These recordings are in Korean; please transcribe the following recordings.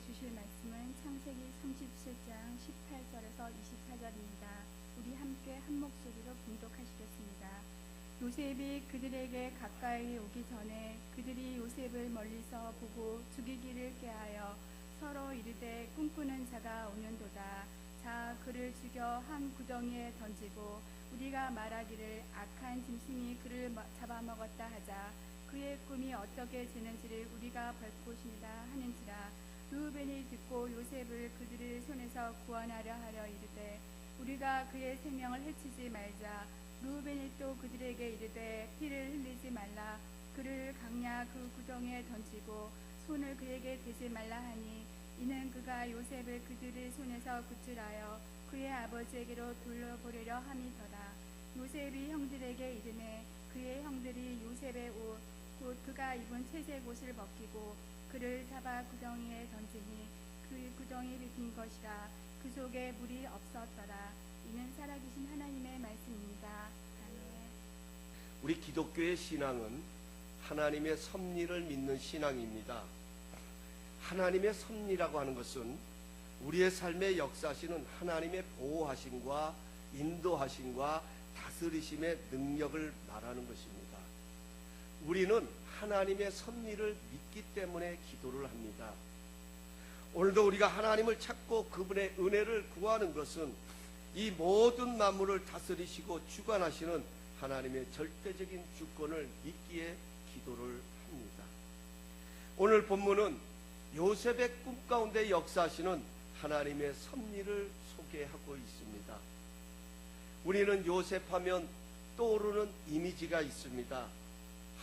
주실 말씀은 창세기 37장 18절에서 24절입니다. 우리 함께 한 목소리로 봉독하시겠습니다. 요셉이 그들에게 가까이 오기 전에 그들이 요셉을 멀리서 보고 죽이기를 꾀하여 서로 이르되 꿈꾸는 자가 오는도다. 자, 그를 죽여 한 구덩이에 던지고 우리가 말하기를 악한 짐승이 그를 잡아먹었다 하자. 그의 꿈이 어떻게 되는지를 우리가 볼 것이니라 하는지라. 르우벤이 듣고 요셉을 그들의 손에서 구원하려 하려 이르되 우리가 그의 생명을 해치지 말자. 르우벤이 또 그들에게 이르되 피를 흘리지 말라. 그를 강야 그 구덩이에 던지고 손을 그에게 대지 말라 하니 이는 그가 요셉을 그들의 손에서 구출하여 그의 아버지에게로 돌려보내려 함이더라. 요셉이 형들에게 이르매 그의 형들이 요셉의 옷 곧 그가 입은 채색 옷을 벗기고 그를 잡아 구덩이에 던지니 그 구덩이 빈 것이라. 그 속에 물이 없었더라. 이는 살아계신 하나님의 말씀입니다. 아멘. 우리 기독교의 신앙은 하나님의 섭리를 믿는 신앙입니다. 하나님의 섭리라고 하는 것은 우리의 삶에 역사하시는 하나님의 보호하심과 인도하심과 다스리심의 능력을 말하는 것입니다. 우리는 하나님의 섭리를 믿기 때문에 기도를 합니다. 오늘도 우리가 하나님을 찾고 그분의 은혜를 구하는 것은 이 모든 만물을 다스리시고 주관하시는 하나님의 절대적인 주권을 믿기에 기도를 합니다. 오늘 본문은 요셉의 꿈 가운데 역사하시는 하나님의 섭리를 소개하고 있습니다. 우리는 요셉하면 떠오르는 이미지가 있습니다.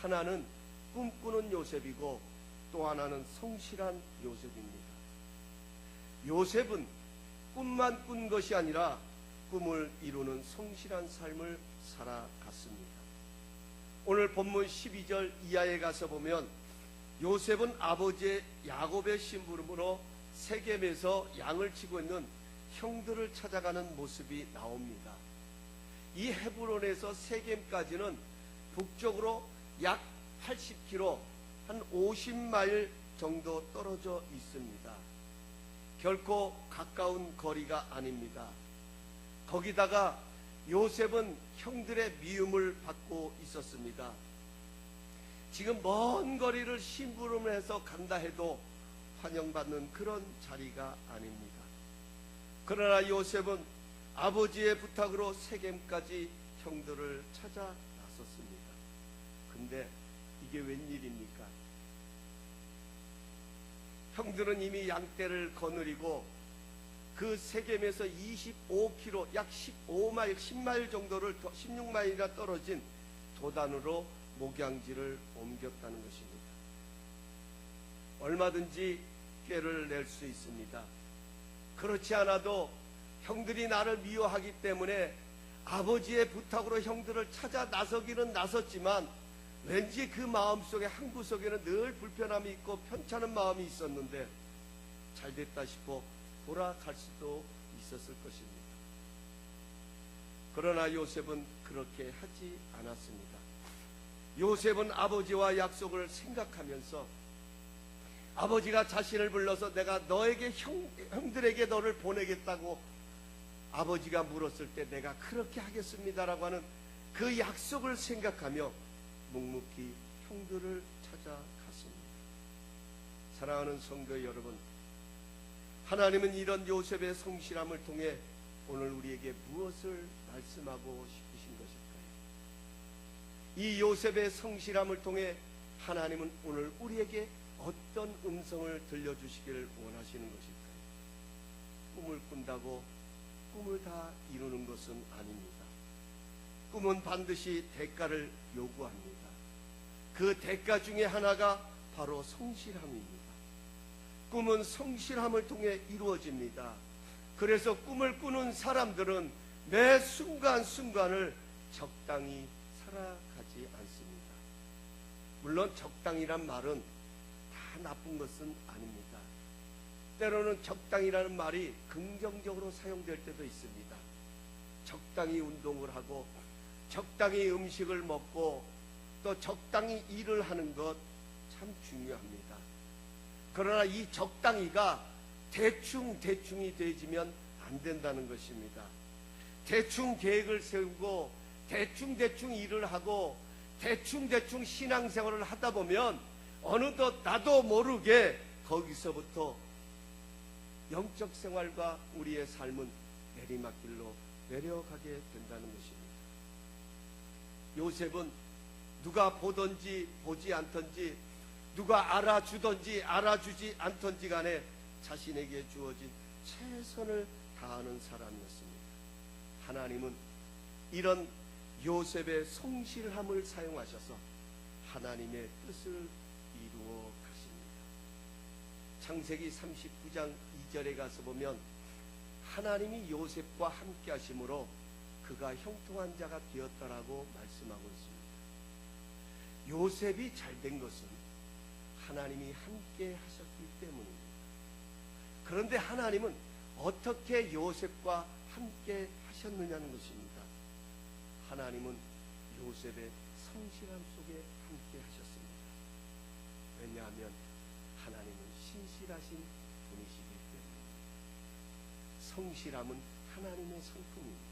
하나는 꿈꾸는 요셉이고 또 하나는 성실한 요셉입니다. 요셉은 꿈만 꾼 것이 아니라 꿈을 이루는 성실한 삶을 살아갔습니다. 오늘 본문 12절 이하에 가서 보면 요셉은 아버지의 야곱의 심부름으로 세겜에서 양을 치고 있는 형들을 찾아가는 모습이 나옵니다. 이 헤브론에서 세겜까지는 북쪽으로 약 80km, 한 50마일 정도 떨어져 있습니다. 결코 가까운 거리가 아닙니다. 거기다가 요셉은 형들의 미움을 받고 있었습니다. 지금 먼 거리를 심부름을 해서 간다 해도 환영받는 그런 자리가 아닙니다. 그러나 요셉은 아버지의 부탁으로 세겜까지 형들을 찾아 나섰습니다. 근데 이게 웬일입니까? 형들은 이미 양떼를 거느리고 그 세겜에서 25km, 약 15마일, 10마일 정도를 16마일이나 떨어진 도단으로 목양지를 옮겼다는 것입니다. 얼마든지 꾀를 낼 수 있습니다. 그렇지 않아도 형들이 나를 미워하기 때문에 아버지의 부탁으로 형들을 찾아 나서기는 나섰지만 왠지 그 마음속에 한구석에는 늘 불편함이 있고 편찮은 마음이 있었는데 잘됐다 싶어 돌아갈 수도 있었을 것입니다. 그러나 요셉은 그렇게 하지 않았습니다. 요셉은 아버지와 약속을 생각하면서 아버지가 자신을 불러서 내가 너에게 형들에게 너를 보내겠다고 아버지가 물었을 때 내가 그렇게 하겠습니다라고 하는 그 약속을 생각하며 묵묵히 형들을 찾아갔습니다. 사랑하는 성도 여러분, 하나님은 이런 요셉의 성실함을 통해 오늘 우리에게 무엇을 말씀하고 싶으신 것일까요? 이 요셉의 성실함을 통해 하나님은 오늘 우리에게 어떤 음성을 들려주시기를 원하시는 것일까요? 꿈을 꾼다고 꿈을 다 이루는 것은 아닙니다. 꿈은 반드시 대가를 요구합니다. 그 대가 중에 하나가 바로 성실함입니다. 꿈은 성실함을 통해 이루어집니다. 그래서 꿈을 꾸는 사람들은 매 순간순간을 적당히 살아가지 않습니다. 물론 적당이란 말은 다 나쁜 것은 아닙니다. 때로는 적당이라는 말이 긍정적으로 사용될 때도 있습니다. 적당히 운동을 하고 적당히 음식을 먹고 또 적당히 일을 하는 것 참 중요합니다. 그러나 이 적당히가 대충이 되지면 안 된다는 것입니다. 대충 계획을 세우고 대충 일을 하고 대충 신앙생활을 하다 보면 어느덧 나도 모르게 거기서부터 영적 생활과 우리의 삶은 내리막길로 내려가게 된다는 것입니다. 요셉은 누가 보든지 보지 않든지 누가 알아주든지 알아주지 않든지 간에 자신에게 주어진 최선을 다하는 사람이었습니다. 하나님은 이런 요셉의 성실함을 사용하셔서 하나님의 뜻을 이루어 가십니다. 창세기 39장 2절에 가서 보면 하나님이 요셉과 함께 하심으로 그가 형통한 자가 되었다라고 말씀하고 있습니다. 요셉이 잘된 것은 하나님이 함께 하셨기 때문입니다. 그런데 하나님은 어떻게 요셉과 함께 하셨느냐는 것입니다. 하나님은 요셉의 성실함 속에 함께 하셨습니다. 왜냐하면 하나님은 신실하신 분이시기 때문입니다. 성실함은 하나님의 성품입니다.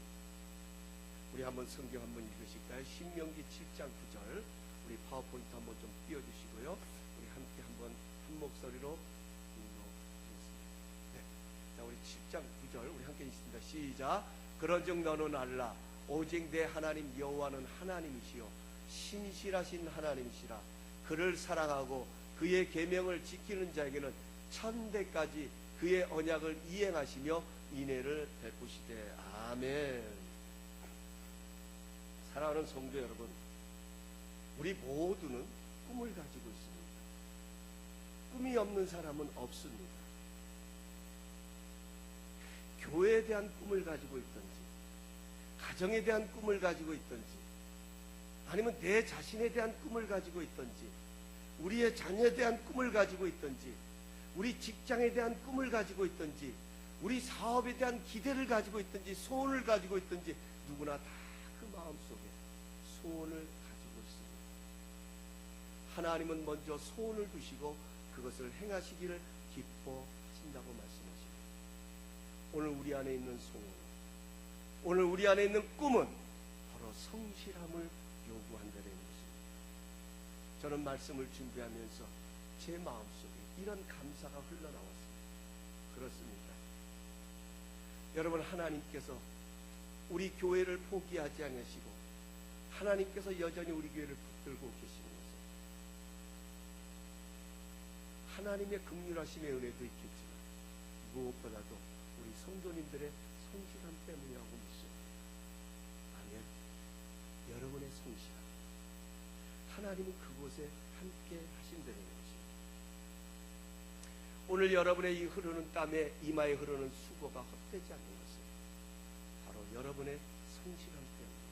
우리 한번 성경 한번 읽으실까요? 신명기 7장 9절. 우리 파워포인트 한번 좀 띄워주시고요. 우리 함께 한번 한 목소리로 읽어보겠습니다. 네. 자, 우리 7장 9절 우리 함께 읽습니다. 시작. 그런즉 너는 알라. 오직 내 하나님 여호와는 하나님이시요 신실하신 하나님이시라. 그를 사랑하고 그의 계명을 지키는 자에게는 천대까지 그의 언약을 이행하시며 인애를 베푸시되. 아멘. 사랑하는 성도 여러분, 우리 모두는 꿈을 가지고 있습니다. 꿈이 없는 사람은 없습니다. 교회에 대한 꿈을 가지고 있든지, 가정에 대한 꿈을 가지고 있든지, 아니면 내 자신에 대한 꿈을 가지고 있든지, 우리의 자녀에 대한 꿈을 가지고 있든지, 우리 직장에 대한 꿈을 가지고 있든지, 우리 사업에 대한 기대를 가지고 있든지, 소원을 가지고 있든지, 누구나 다 그 마음속에 소원을 가지고 있습니다. 하나님은 먼저 소원을 두시고 그것을 행하시기를 기뻐하신다고 말씀하십니다. 오늘 우리 안에 있는 소원, 오늘 우리 안에 있는 꿈은 바로 성실함을 요구한다는 것입니다. 저는 말씀을 준비하면서 제 마음속에 이런 감사가 흘러나왔습니다. 그렇습니다. 여러분, 하나님께서 우리 교회를 포기하지 않으시고 하나님께서 여전히 우리 교회를 붙들고 계시는 것은 하나님의 긍휼하심의 은혜도 있겠지만 무엇보다도 우리 성도님들의 성실함 때문이라고 믿습니다. 아멘. 여러분의 성실함, 하나님은 그곳에 함께 하신다는 것입니다. 오늘 여러분의 이 흐르는 땀에 이마에 흐르는 수고가 헛되지 않는 것은 바로 여러분의 성실함 때문입니다.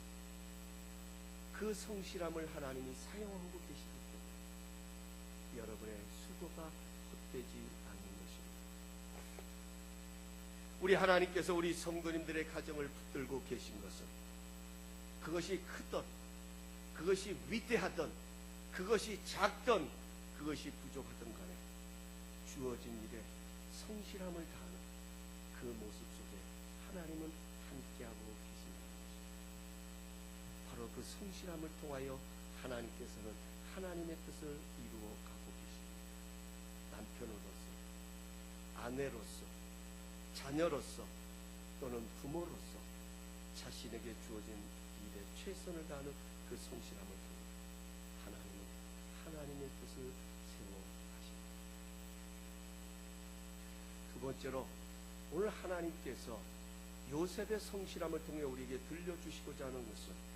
그 성실함을 하나님이 사용하고 계시기 때문에 여러분의 수고가 헛되지 않는 것입니다. 우리 하나님께서 우리 성도님들의 가정을 붙들고 계신 것은 그것이 크든 그것이 위대하든 그것이 작든 그것이 부족하든 간에 주어진 일에 성실함을 다하는 그 모습 속에 하나님은 함께하고 계신다는 것입니다. 바로 그 성실함을 통하여 하나님께서는 하나님의 뜻을 이루어 가고 계십니다. 남편으로서, 아내로서, 자녀로서 또는 부모로서 자신에게 주어진 일에 최선을 다하는 그 성실함을 통해 하나님은 하나님의 뜻을 세워 가십니다. 두 번째로, 오늘 하나님께서 요셉의 성실함을 통해 우리에게 들려주시고자 하는 것은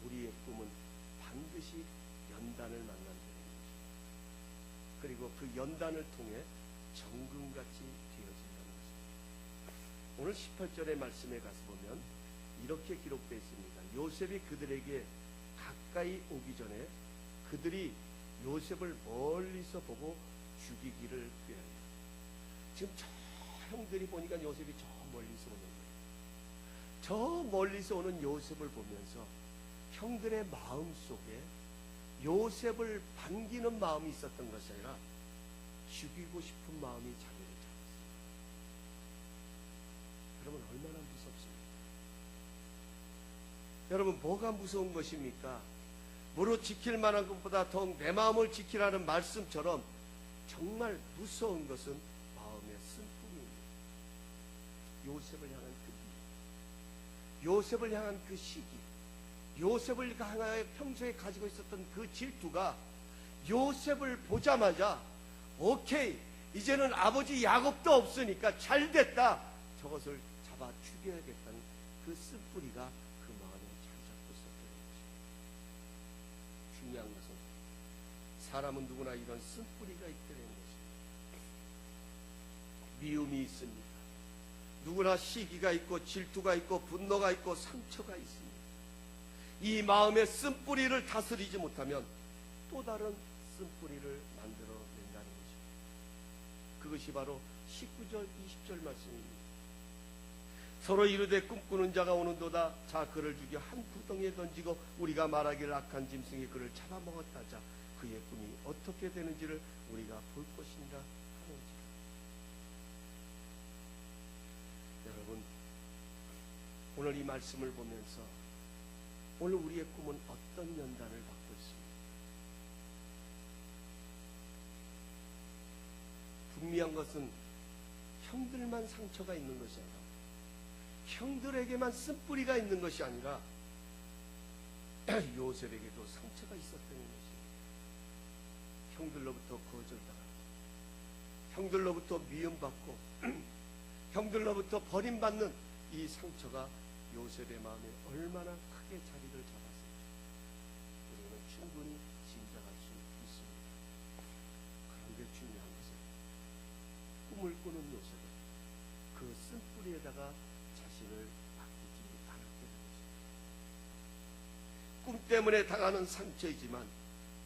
우리의 꿈은 반드시 연단을 만난다는 것입니다. 그리고 그 연단을 통해 정금같이 되어진다는 것입니다. 오늘 18절의 말씀에 가서 보면 이렇게 기록되어 있습니다. 요셉이 그들에게 가까이 오기 전에 그들이 요셉을 멀리서 보고 죽이기를 꾀한다. 지금 저 형들이 보니까 요셉이 저 멀리서 오는 거예요. 저 멀리서 오는 요셉을 보면서 형들의 마음 속에 요셉을 반기는 마음이 있었던 것이 아니라 죽이고 싶은 마음이 자리를 잡았어요. 여러분, 얼마나 무섭습니까? 여러분, 뭐가 무서운 것입니까? 무릇 지킬 만한 것보다 더욱 내 마음을 지키라는 말씀처럼 정말 무서운 것은 마음의 쓴뿌리입니다. 요셉을 향한 그 미, 요셉을 향한 그 시기, 요셉을 향하여 평소에 가지고 있었던 그 질투가 요셉을 보자마자 오케이, 이제는 아버지 야곱도 없으니까 잘 됐다, 저것을 잡아 죽여야겠다는 그 쓴뿌리가 그 마음에 자리 잡고 있었던 것입니다. 중요한 것은 사람은 누구나 이런 쓴뿌리가 있게 되는 것입니다. 미움이 있습니다. 누구나 시기가 있고 질투가 있고 분노가 있고 상처가 있습니다. 이 마음의 쓴뿌리를 다스리지 못하면 또 다른 쓴뿌리를 만들어낸다는 것입니다. 그것이 바로 19절 20절 말씀입니다. 서로 이르되 꿈꾸는 자가 오는도다. 자, 그를 죽여 한 구덩이에 던지고 우리가 말하기를 악한 짐승이 그를 잡아먹었다자. 그의 꿈이 어떻게 되는지를 우리가 볼 것인가 하는지라. 여러분, 오늘 이 말씀을 보면서 오늘 우리의 꿈은 어떤 연단을 받고 있습니까? 분명한 것은 형들만 상처가 있는 것이 아니라, 형들에게만 쓴뿌리가 있는 것이 아니라 요셉에게도 상처가 있었다는 것입니다. 형들로부터 거절당하고, 형들로부터 미움받고, 형들로부터 버림받는 이 상처가 요셉의 마음에 얼마나 크게 자리를 잡았을지 우리는 충분히 짐작할 수 있습니다. 그런데 중요한 것은 꿈을 꾸는 요셉은 그 쓴뿌리에다가 자신을 맡기지 않았게 된 것입니다. 꿈 때문에 당하는 상처이지만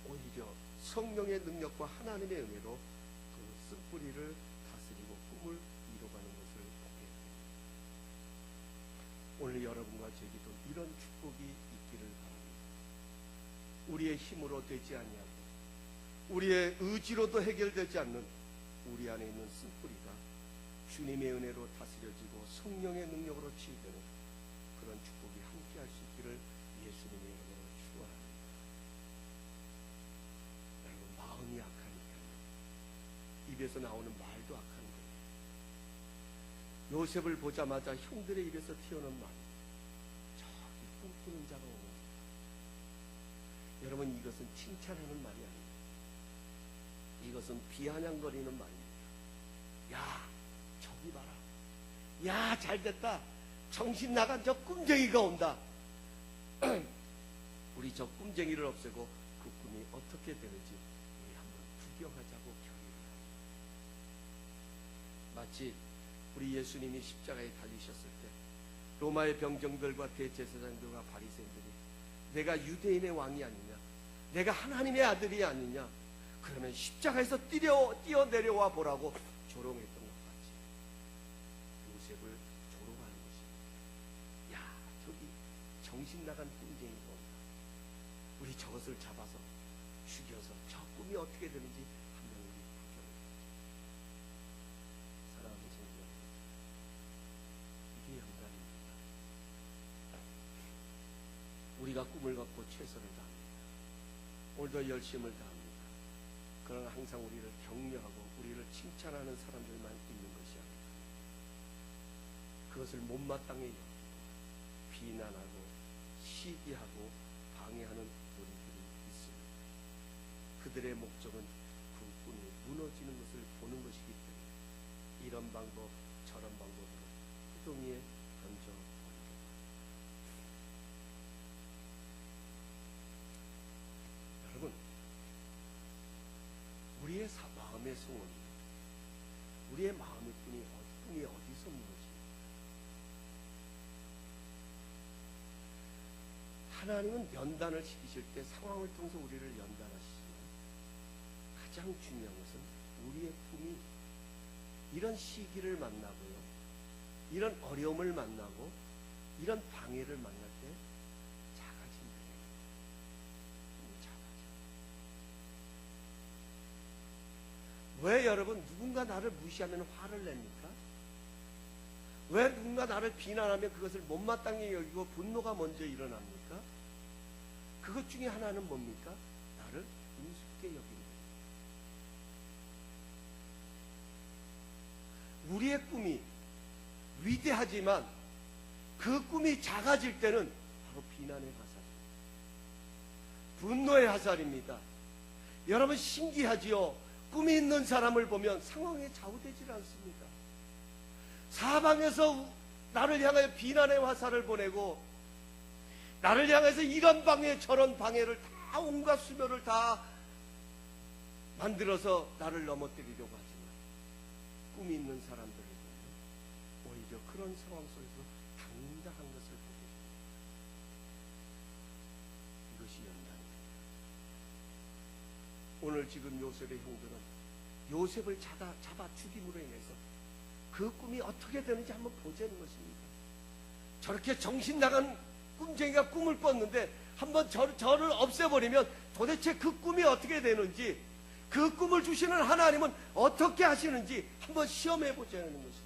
오히려 성령의 능력과 하나님의 은혜로 그 쓴뿌리를 다스리고 꿈을 이뤄가는 것을 보게 됩니다. 오늘 여러분과 제게도 이런 축복이 있기를 바랍니다. 우리의 힘으로 되지 아니하고 우리의 의지로도 해결되지 않는 우리 안에 있는 쓴뿌리가 주님의 은혜로 다스려지고 성령의 능력으로 치유되는 그런 축복이 함께 할 수 있기를 예수님의 이름으로 축원합니다. 여러분, 마음이 악하니까 입에서 나오는 말도 악한 거예요. 요셉을 보자마자 형들의 입에서 튀어나온 말, 저기 꿈꾸는 자가 오는 것. 여러분, 이것은 칭찬하는 말이 아닙니다. 이것은 비아냥거리는 말입니다. 야, 저기 봐라. 야, 잘됐다. 정신 나간 저 꿈쟁이가 온다. 우리 저 꿈쟁이를 없애고 그 꿈이 어떻게 되는지 우리 한번 구경하자고 결의를 합니다. 마치 우리 예수님이 십자가에 달리셨을 때 로마의 병정들과 대제사장들과 바리새인들이 내가 유대인의 왕이 아니냐, 내가 하나님의 아들이 아니냐, 그러면 십자가에서 뛰어내려와 보라고 조롱했던 것 같이 요셉을 조롱하는 것입니다. 야, 저기 정신 나간 꿈쟁이가 온다. 우리 저것을 잡아서 죽여서 저 꿈이 어떻게 되는지 한번 우리 구경해보자. 사랑하는 성도 여러분, 이게 연단입니다. 우리가 꿈을 갖고 최선을 다합니다. 오늘도 열심을 다합니다. 그러나 항상 우리를 격려하고 우리를 칭찬하는 사람들만 있는 것이 아니다. 그것을 못마땅히 여기고 비난하고 시기하고 방해하는 우리들이 있습니다. 그들의 목적은 그 꿈이 무너지는 것을 보는 것이기 때문에 이런 방법 저런 방법으로 구덩이에 던져버리게 됩니다. 여러분, 우리의 마음의 소원, 우리의 마음의 꿈이 어디서 무너집니까? 하나님은 연단을 시키실 때 상황을 통해서 우리를 연단하시지만 가장 중요한 것은 우리의 꿈이 이런 시기를 만나고요, 이런 어려움을 만나고 이런 방해를 만날 때 작아진다. 작아져. 왜 여러분 누군가 나를 무시하면 화를 냅니까? 왜 누군가 나를 비난하면 그것을 못마땅히 여기고 분노가 먼저 일어납니까? 그것 중에 하나는 뭡니까? 나를 우습게 여기는 거예요. 우리의 꿈이 위대하지만 그 꿈이 작아질 때는 바로 비난의 화살입니다. 분노의 화살입니다. 여러분 신기하지요? 꿈이 있는 사람을 보면 상황에 좌우되질 않습니다. 사방에서 나를 향하여 비난의 화살을 보내고 나를 향해서 이런 방해 저런 방해를 다 온갖 수면을 다 만들어서 나를 넘어뜨리려고 하지만 꿈이 있는 사람들을 보면 오히려 그런 상황 속에서 당당한 것을 보게 됩니다. 이것이 연단입니다. 오늘 지금 요셉의 형들은 요셉을 잡아 죽임으로 인해서 그 꿈이 어떻게 되는지 한번 보자는 것입니다. 저렇게 정신 나간 꿈쟁이가 꿈을 꿨는데 한번 저를 없애버리면 도대체 그 꿈이 어떻게 되는지, 그 꿈을 주시는 하나님은 어떻게 하시는지 한번 시험해 보자는 것입니다.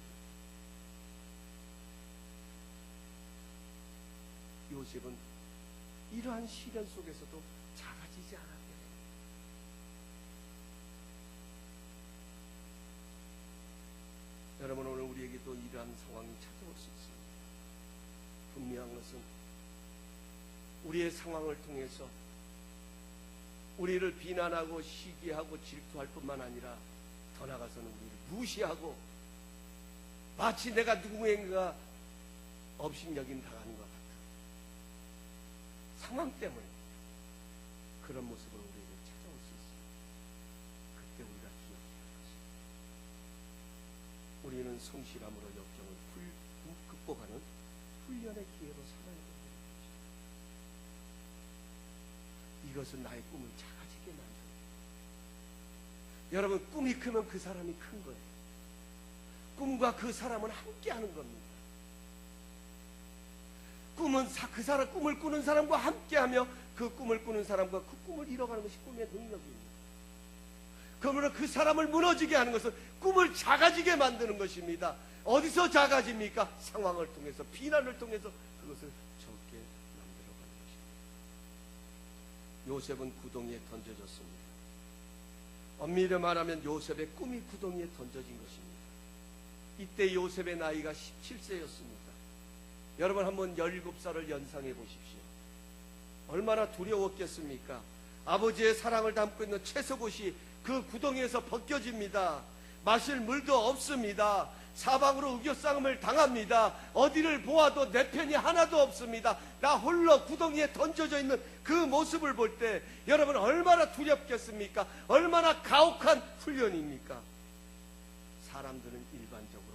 요셉은 이러한 시련 속에서도 작아지지 않았게 됩니다. 여러분, 오늘 우리에게도 이러한 상황이 찾아올 수 있습니다. 분명한 것은 우리의 상황을 통해서 우리를 비난하고 시기하고 질투할 뿐만 아니라 더 나아가서는 우리를 무시하고 마치 내가 누구인가 업신여김 당하는 것 같은 상황 때문에 그런 모습으로 우리에게 찾아올 수 있습니다. 그때 우리가 기억해야 할 것입니다. 우리는 성실함으로 역경을 극복하는 훈련의 기회로 삼아야 됩니다. 이것은 나의 꿈을 작아지게 만듭니다. 여러분, 꿈이 크면 그 사람이 큰 거예요. 꿈과 그 사람은 함께하는 겁니다. 꿈은 그 사람, 꿈을 꾸는 사람과 함께하며 그 꿈을 꾸는 사람과 그 꿈을 이뤄가는 것이 꿈의 능력입니다. 그러므로 그 사람을 무너지게 하는 것은 꿈을 작아지게 만드는 것입니다. 어디서 작아집니까? 상황을 통해서, 비난을 통해서 그것을 적게 만들어가는 것입니다. 요셉은 구덩이에 던져졌습니다. 엄밀히 말하면 요셉의 꿈이 구덩이에 던져진 것입니다. 이때 요셉의 나이가 17세였습니다. 여러분 한번 17살을 연상해 보십시오. 얼마나 두려웠겠습니까? 아버지의 사랑을 담고 있는 채석옷이 그 구덩이에서 벗겨집니다. 마실 물도 없습니다. 사방으로 우겨싸움을 당합니다. 어디를 보아도 내 편이 하나도 없습니다. 나 홀로 구덩이에 던져져 있는 그 모습을 볼 때 여러분 얼마나 두렵겠습니까? 얼마나 가혹한 훈련입니까? 사람들은 일반적으로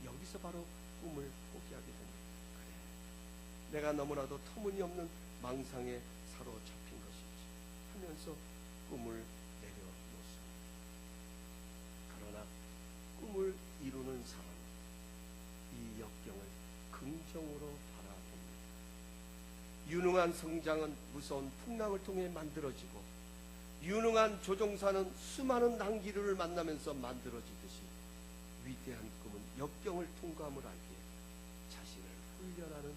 여기서 바로 꿈을 포기하게 됩니다. 그래, 내가 너무나도 터무니없는 망상에 사로잡힌 것이지 하면서 꿈을 내려놓습니다. 그러나 꿈을 이루는 사람은 이 역경을 긍정으로 바라봅니다. 유능한 성장은 무서운 풍랑을 통해 만들어지고 유능한 조종사는 수많은 난기류를 만나면서 만들어지듯이 위대한 꿈은 역경을 통과함을 알기에 자신을 훈련하는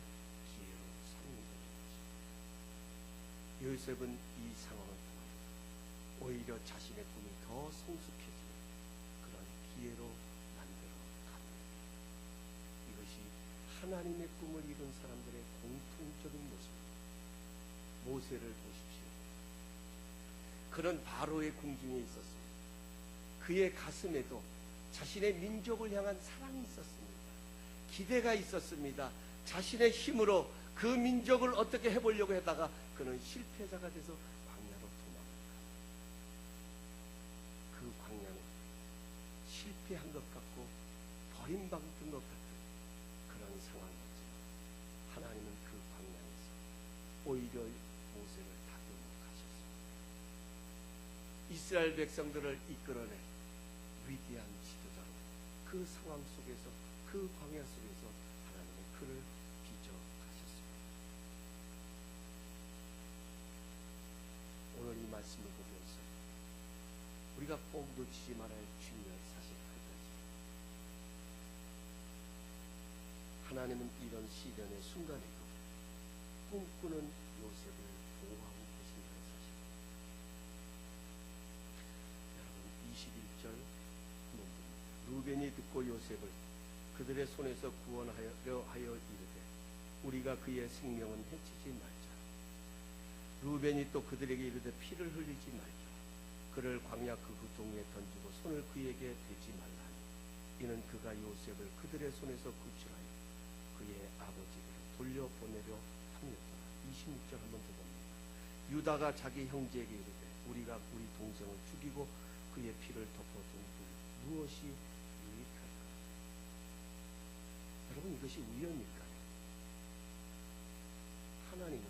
기회로 삼는다는 것입니다. 요셉은 이 상황을 통하여 오히려 자신의 꿈이 더 성숙해지는 그런 기회로 만들어 갑니다. 이것이 하나님의 꿈을 이룬 사람들의 공통적인 모습입니다. 모세를 보십시오. 그는 바로의 궁중에 있었습니다. 그의 가슴에도 자신의 민족을 향한 사랑이 있었습니다. 기대가 있었습니다. 자신의 힘으로 그 민족을 어떻게 해보려고 하다가 그는 실패자가 돼서 광야로 도망합니다. 그 광야는 실패한 것 같고 버림받은 것 같은 그런 상황이었지만 하나님은 그 광야에서 오히려 모세를 다듬어 가셨습니다. 이스라엘 백성들을 이끌어내 위대한 지도자로 그 상황 속에서, 그 광야 속에서 하나님의 그를 빚어 가셨습니다. 오늘 이 말씀을 보면서 우리 우리가 꼭 놓치지 말아야 할 중요한 사실 한 가지. 하나님은 이런 시련의 순간에도 꿈꾸는 요셉을 보호하고 계신다는 사실. 여러분 21절 한번 봅니다. 루벤이 듣고 요셉을 그들의 손에서 구원하려 하여 이르되 우리가 그의 생명은 해치지 말자. 루벤이 또 그들에게 이르되 피를 흘리지 말자. 그를 광야 그 동에 던지고 손을 그에게 대지 말라니. 이는 그가 요셉을 그들의 손에서 구출하여 그의 아버지에게로 돌려보내려 함이었더라. 26절 한번 더 봅니다. 유다가 자기 형제에게 이르되 우리가 우리 동생을 죽이고 그의 피를 덮어둔 후 무엇이 유익할까? 여러분 이것이 우연일까요? 하나님은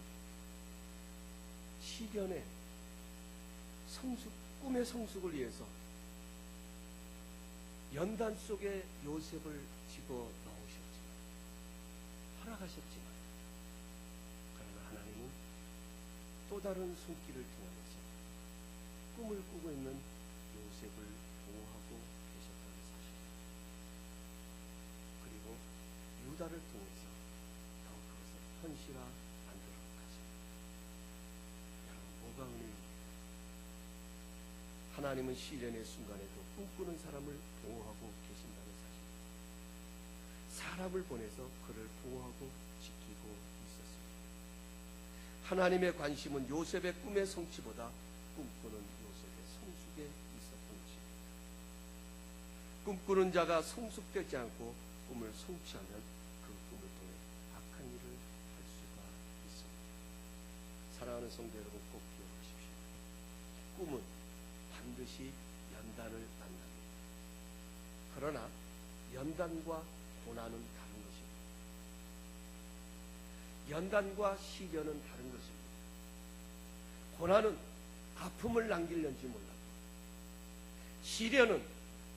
시련의 꿈의 성숙을 위해서 연단 속에 요셉을 집어 넣으셨지만, 허락하셨지만, 그러나 하나님은 또 다른 손길을 통하여서 꿈을 꾸고 있는 요셉을 보호하고 계셨다는 사실, 그리고 유다를 통해서 더욱 그것을 현실화 만들어 가십니다. 여러분 뭐가 은혜입니까? 하나님은 시련의 순간에도 꿈꾸는 사람을 보호하고 계신다는 사실. 사람을 보내서 그를 보호하고 지키고 있었습니다. 하나님의 관심은 요셉의 꿈의 성취보다 꿈꾸는 요셉의 성숙에 있었던 것입니다. 꿈꾸는 자가 성숙되지 않고 꿈을 성취하면 그 꿈을 통해 악한 일을 할 수가 있습니다. 사랑하는 성도 여러분 꼭 기억하십시오. 꿈은 반드시 연단을 만납니다. 그러나 연단과 고난은 다른 것입니다. 연단과 시련은 다른 것입니다. 고난은 아픔을 남기려는지 몰라도, 시련은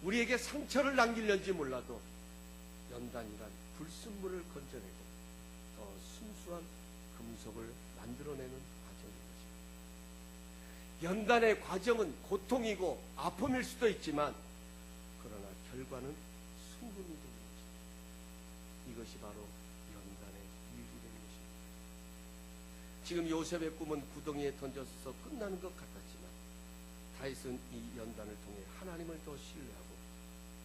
우리에게 상처를 남기려는지 몰라도 연단이란 불순물을 건져내고 더 순수한 금속을 만들어내는 과정입니다. 연단의 과정은 고통이고 아픔일 수도 있지만 그러나 결과는 순금이 되는 것입니다. 이것이 바로 연단의 유익이 되는 것입니다. 지금 요셉의 꿈은 구덩이에 던져서 끝나는 것 같았지만 다윗은 이 연단을 통해 하나님을 더 신뢰하고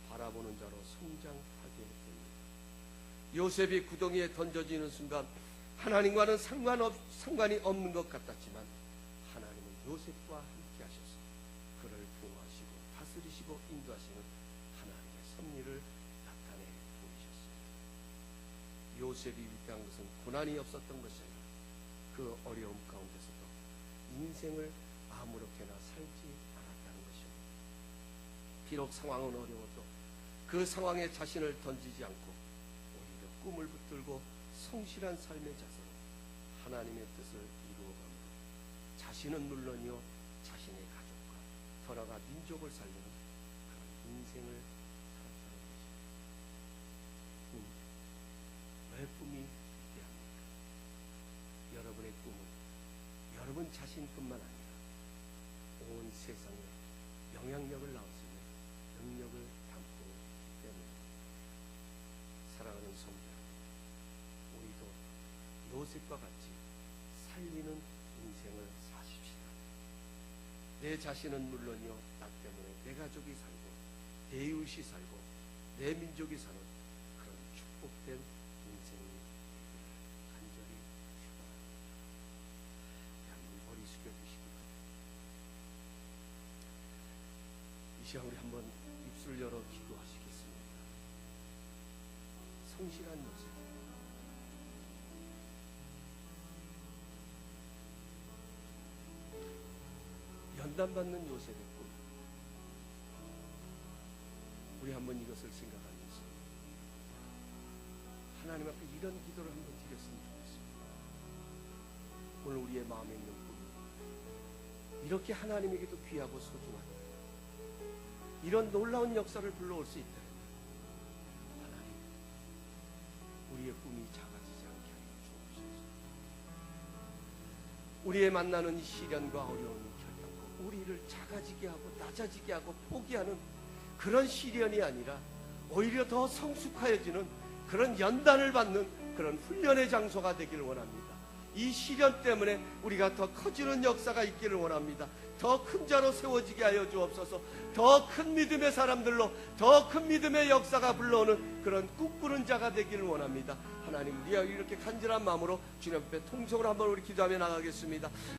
바라보는 자로 성장하게 됩니다. 요셉이 구덩이에 던져지는 순간 하나님과는 상관이 없는 것 같았지만 요셉과 함께 하셔서 그를 보호하시고 다스리시고 인도하시는 하나님의 섭리를 나타내 보이셨습니다. 요셉이 위대한 것은 고난이 없었던 것이 아니라 그 어려움 가운데서도 인생을 아무렇게나 살지 않았다는 것입니다. 비록 상황은 어려워도 그 상황에 자신을 던지지 않고 오히려 꿈을 붙들고 성실한 삶의 자세로 하나님의 뜻을 이루어갑니다. 자신은 물론이요 자신의 가족과 더 나아가 민족을 살리는 그런 인생을 살았다는 것입니다. 왜 꿈이 위대합니까? 여러분의 꿈은 여러분 자신뿐만 아니라 온 세상에 영향력을 낳을 수 있는 능력을 담고 있기 때문입니다. 사랑하는 성도 여러분, 우리도 요셉과 같이 살리는 인생을 사십시다. 내 자신은 물론이요 나 때문에 내 가족이 살고 내 이웃이 살고 내 민족이 사는 그런 축복된 인생이 되기를 간절히 축원합니다. 한번 머리 숙여주시고요. 이 시간 우리 한번 입술 열어 기도하시겠습니다. 성실한 요셉, 연단받는 요셉의 꿈, 우리 한번 이것을 생각하면서 하나님 앞에 이런 기도를 한번 드렸으면 좋겠습니다. 오늘 우리의 마음에 있는 꿈, 이렇게 하나님에게도 귀하고 소중한 이런 놀라운 역사를 불러올 수 있다면 하나님, 우리의 꿈이 작아지지 않게 하여 주옵소서. 우리의 만나는 시련과 어려움이 결단코 우리를 작아지게 하고 낮아지게 하고 포기하는 그런 시련이 아니라 오히려 더 성숙하여지는 그런 연단을 받는 그런 훈련의 장소가 되기를 원합니다. 이 시련 때문에 우리가 더 커지는 역사가 있기를 원합니다. 더 큰 자로 세워지게 하여 주옵소서. 더 큰 믿음의 사람들로 더 큰 믿음의 역사가 불러오는 그런 꿈꾸는 자가 되기를 원합니다. 하나님, 우리가 이렇게 간절한 마음으로 주님 앞에 통성으로 한번 우리 기도하며 나가겠습니다.